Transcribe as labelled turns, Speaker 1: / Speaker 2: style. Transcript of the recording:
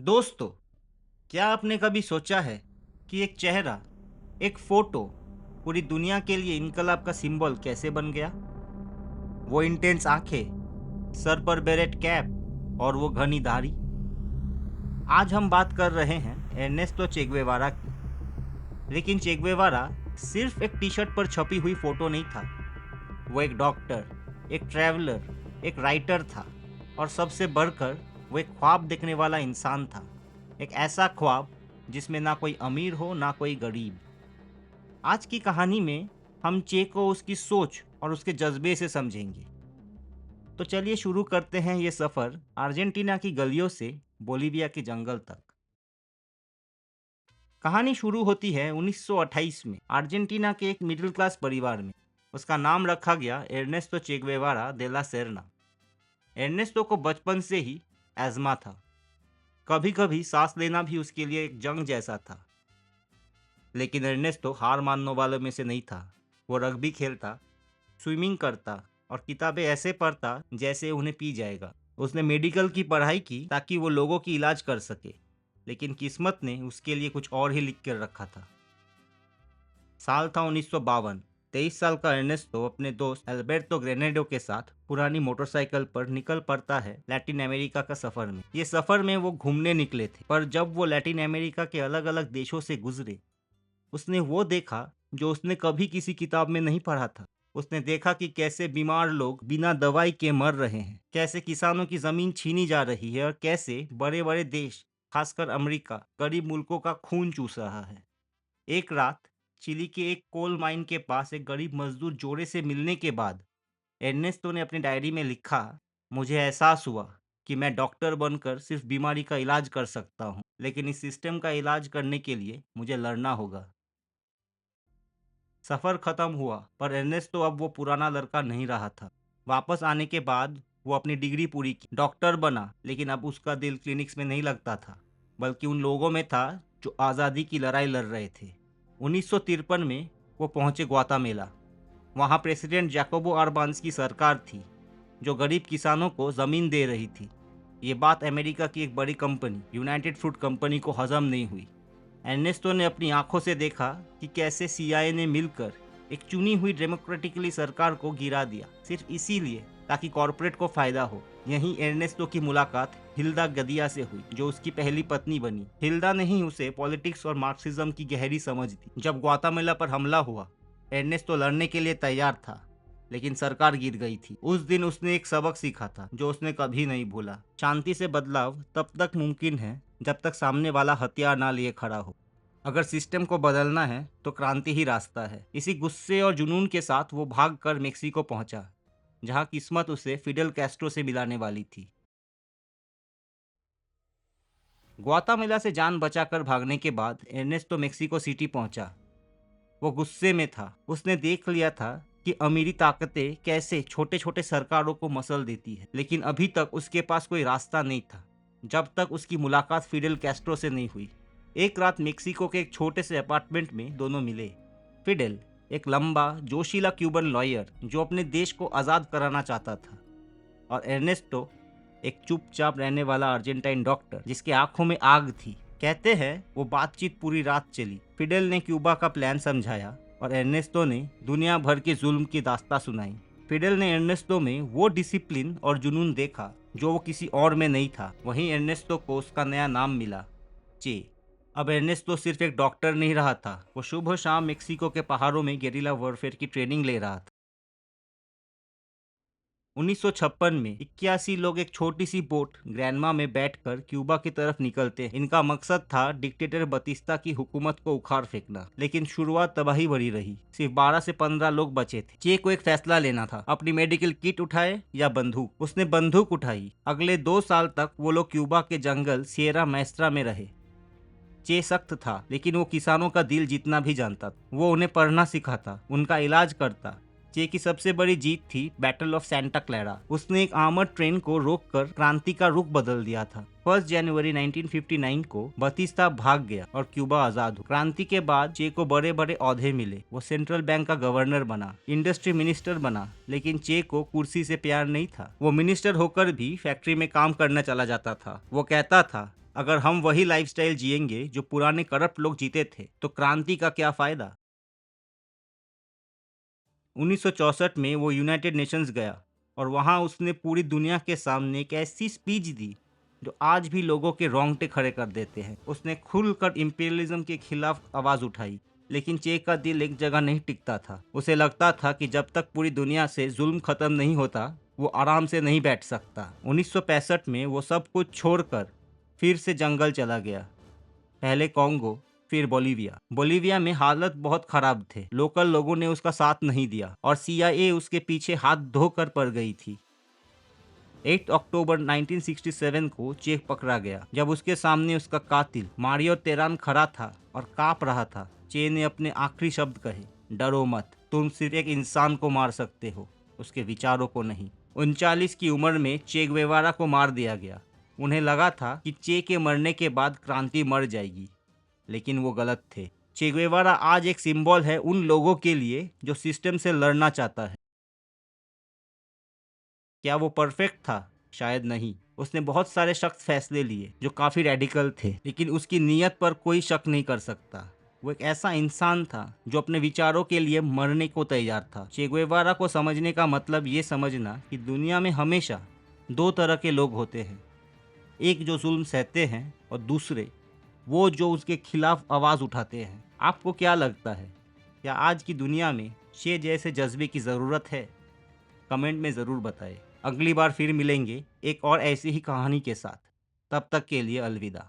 Speaker 1: दोस्तों, क्या आपने कभी सोचा है कि एक चेहरा, एक फोटो पूरी दुनिया के लिए इनकलाब का सिंबल कैसे बन गया? वो इंटेंस आंखें, सर पर बेरेट कैप और वो घनी दाढ़ी। आज हम बात कर रहे हैं एर्नेस्टो चे गुएवारा की। लेकिन चे गुएवारा सिर्फ एक टी शर्ट पर छपी हुई फोटो नहीं था। वो एक डॉक्टर, एक ट्रैवलर, एक राइटर था और सबसे बढ़कर वो एक ख्वाब देखने वाला इंसान था। एक ऐसा ख्वाब जिसमें ना कोई अमीर हो ना कोई गरीब। आज की कहानी में हम चे को उसकी सोच और उसके जज्बे से समझेंगे। तो चलिए शुरू करते हैं ये सफ़र अर्जेंटीना की गलियों से बोलीविया के जंगल तक। कहानी शुरू होती है 1928 में अर्जेंटीना के एक मिडिल क्लास परिवार में। उसका नाम रखा गया एर्नेस्टो चे गुएवारा दे ला सेरना। एर्नेस्टो को बचपन से ही एज़मा था। कभी कभी सांस लेना भी उसके लिए एक जंग जैसा था। लेकिन एर्नेस्टो हार मानने वालों में से नहीं था। वो रग्बी खेलता, स्विमिंग करता और किताबें ऐसे पढ़ता जैसे उन्हें पी जाएगा। उसने मेडिकल की पढ़ाई की ताकि वो लोगों की इलाज कर सके। लेकिन किस्मत ने उसके लिए कुछ और ही लिख कर रखा था। साल था 1952। 23 साल का एर्नेस्टो अपने दोस्त अल्बर्टो ग्रेनेडो के साथ पुरानी मोटरसाइकिल पर निकल पड़ता है लैटिन अमेरिका का सफर में। ये सफर में वो घूमने निकले थे, पर जब वो लैटिन अमेरिका के अलग अलग देशों से गुजरे, उसने वो देखा जो उसने कभी किसी किताब में नहीं पढ़ा था। उसने देखा कि कैसे बीमार लोग बिना दवाई के मर रहे हैं, कैसे किसानों की जमीन छीनी जा रही है और कैसे बड़े बड़े देश, खासकर अमेरिका, गरीब मुल्कों का खून चूस रहा है। एक रात चिली के एक कोल माइन के पास एक गरीब मजदूर जोड़े से मिलने के बाद एर्नेस्टो ने अपनी डायरी में लिखा, मुझे एहसास हुआ कि मैं डॉक्टर बनकर सिर्फ बीमारी का इलाज कर सकता हूँ, लेकिन इस सिस्टम का इलाज करने के लिए मुझे लड़ना होगा। सफ़र ख़त्म हुआ, पर एर्नेस्टो अब वो पुराना लड़का नहीं रहा था। वापस आने के बाद वो अपनी डिग्री पूरी की, डॉक्टर बना, लेकिन अब उसका दिल क्लिनिक्स में नहीं लगता था, बल्कि उन लोगों में था जो आज़ादी की लड़ाई लड़ रहे थे। 1953 में वो पहुंचे ग्वातामेला। वहां प्रेसिडेंट जैकोबो अरबांस की सरकार थी, जो गरीब किसानों को ज़मीन दे रही थी। ये बात अमेरिका की एक बड़ी कंपनी, यूनाइटेड फ्रूट कंपनी को हजम नहीं हुई। एर्नेस्टो ने अपनी आंखों से देखा कि कैसे सीआईए ने मिलकर एक चुनी हुई डेमोक्रेटिकली सरकार को गिरा दिया, सिर्फ इसीलिए ताकि कॉरपोरेट को फायदा हो। यहीं एर्नेस्टो की मुलाकात हिल्दा गदिया से हुई, जो उसकी पहली पत्नी बनी। हिल्दा ने ही उसे पॉलिटिक्स और मार्क्सिज्म की गहरी समझ दी। जब ग्वातामेला पर हमला हुआ, एर्नेस्टो लड़ने के लिए तैयार था, लेकिन सरकार गिर गई थी। उस दिन उसने एक सबक सीखा था जो उसने कभी नहीं भूला। शांति से बदलाव तब तक मुमकिन है जब तक सामने वाला हथियार ना लिए खड़ा हो। अगर सिस्टम को बदलना है तो क्रांति ही रास्ता है। इसी गुस्से और जुनून के साथ वो भाग कर मेक्सिको पहुंचा, जहां किस्मत उसे फिडेल कैस्ट्रो से मिलाने वाली थी। ग्वातामेला से जान बचाकर भागने के बाद एर्नेस्टो मेक्सिको सिटी पहुंचा। वो गुस्से में था। उसने देख लिया था कि अमीरी ताकतें कैसे छोटे छोटे सरकारों को मसल देती है, लेकिन अभी तक उसके पास कोई रास्ता नहीं था जब तक उसकी मुलाकात फिडेल कैस्ट्रो से नहीं हुई। एक रात मेक्सिको के एक छोटे से अपार्टमेंट में दोनों मिले। फिडेल एक लंबा जोशीला क्यूबन लॉयर जो अपने देश को आज़ाद कराना चाहता था, और एर्नेस्टो एक चुपचाप रहने वाला अर्जेंटाइन डॉक्टर जिसके आंखों में आग थी। कहते हैं वो बातचीत पूरी रात चली। फिडेल ने क्यूबा का प्लान समझाया और एर्नेस्टो ने दुनिया भर के जुल्म की दास्तां सुनाई। फिडेल ने एर्नेस्टो में वो डिसिप्लिन और जुनून देखा जो वो किसी और में नहीं था। वहीं एर्नेस्टो को उसका नया नाम मिला, चे। अब एर्नेस्टो सिर्फ एक डॉक्टर नहीं रहा था, वो सुबह शाम मेक्सिको के पहाड़ों में गेरिला वॉरफेयर की ट्रेनिंग ले रहा था। 1956 में 81 लोग एक छोटी सी बोट ग्रैनमा में बैठकर क्यूबा की तरफ निकलते। इनका मकसद था डिक्टेटर बतिस्ता की हुकूमत को उखाड़ फेंकना, लेकिन शुरुआत तबाही भरी रही। सिर्फ 12 से 15 लोग बचे थे। चे को एक फैसला लेना था, अपनी मेडिकल किट उठाए या बंदूक। उसने बंदूक उठाई। अगले 2 साल तक वो लोग क्यूबा के जंगल सिएरा मैस्ट्रा में रहे। चे सख्त था, लेकिन वो किसानों का दिल जीतना भी जानता था। वो उन्हें पढ़ना सिखाता, उनका इलाज करता। चे की सबसे बड़ी जीत थी बैटल ऑफ सेंटा क्लैरा। उसने एक आर्मर्ड ट्रेन को रोककर क्रांति का रुख बदल दिया था। 1 जनवरी 1959 को बतिस्ता भाग गया और क्यूबा आजाद हुआ। क्रांति के बाद चे को बड़े बड़े ओहदे मिले। वो सेंट्रल बैंक का गवर्नर बना, इंडस्ट्री मिनिस्टर बना, लेकिन चे को कुर्सी से प्यार नहीं था। वो मिनिस्टर होकर भी फैक्ट्री में काम करना चला जाता था। वो कहता था, अगर हम वही लाइफस्टाइल जिएंगे जो पुराने करप्ट लोग जीते थे तो क्रांति का क्या फायदा। 1964 में वो यूनाइटेड नेशंस गया और वहाँ उसने पूरी दुनिया के सामने एक ऐसी स्पीच दी जो आज भी लोगों के रोंगटे खड़े कर देते हैं। उसने खुलकर इंपीरियलिज्म के खिलाफ आवाज उठाई, लेकिन चे का दिल एक जगह नहीं टिकता था। उसे लगता था कि जब तक पूरी दुनिया से जुल्म खत्म नहीं होता वो आराम से नहीं बैठ सकता। 1965 में वो सब कुछ छोड़कर फिर से जंगल चला गया। पहले कॉन्गो, फिर बोलीविया। बोलीविया में हालत बहुत खराब थे। लोकल लोगों ने उसका साथ नहीं दिया और सीआईए उसके पीछे हाथ धोकर पड़ गई थी। 8 अक्टूबर 1967 को चे पकड़ा गया। जब उसके सामने उसका कातिल मारियो तेरान खड़ा था और कांप रहा था, चे ने अपने आखिरी शब्द कहे, डरो मत, तुम सिर्फ एक इंसान को मार सकते हो, उसके विचारों को नहीं। 39 की उम्र में चे गुएवारा को मार दिया गया। उन्हें लगा था कि चे के मरने के बाद क्रांति मर जाएगी, लेकिन वो गलत थे। चे गुएवारा आज एक सिंबल है उन लोगों के लिए जो सिस्टम से लड़ना चाहता है। क्या वो परफेक्ट था? शायद नहीं। उसने बहुत सारे सख्त फैसले लिए जो काफ़ी रेडिकल थे, लेकिन उसकी नीयत पर कोई शक नहीं कर सकता। वो एक ऐसा इंसान था जो अपने विचारों के लिए मरने को तैयार था। चे गुएवारा को समझने का मतलब ये समझना कि दुनिया में हमेशा दो तरह के लोग होते हैं, एक जो जुल्म सहते हैं और दूसरे वो जो उसके खिलाफ आवाज़ उठाते हैं। आपको क्या लगता है, क्या आज की दुनिया में चे जैसे जज्बे की ज़रूरत है? कमेंट में ज़रूर बताएं। अगली बार फिर मिलेंगे एक और ऐसी ही कहानी के साथ। तब तक के लिए अलविदा।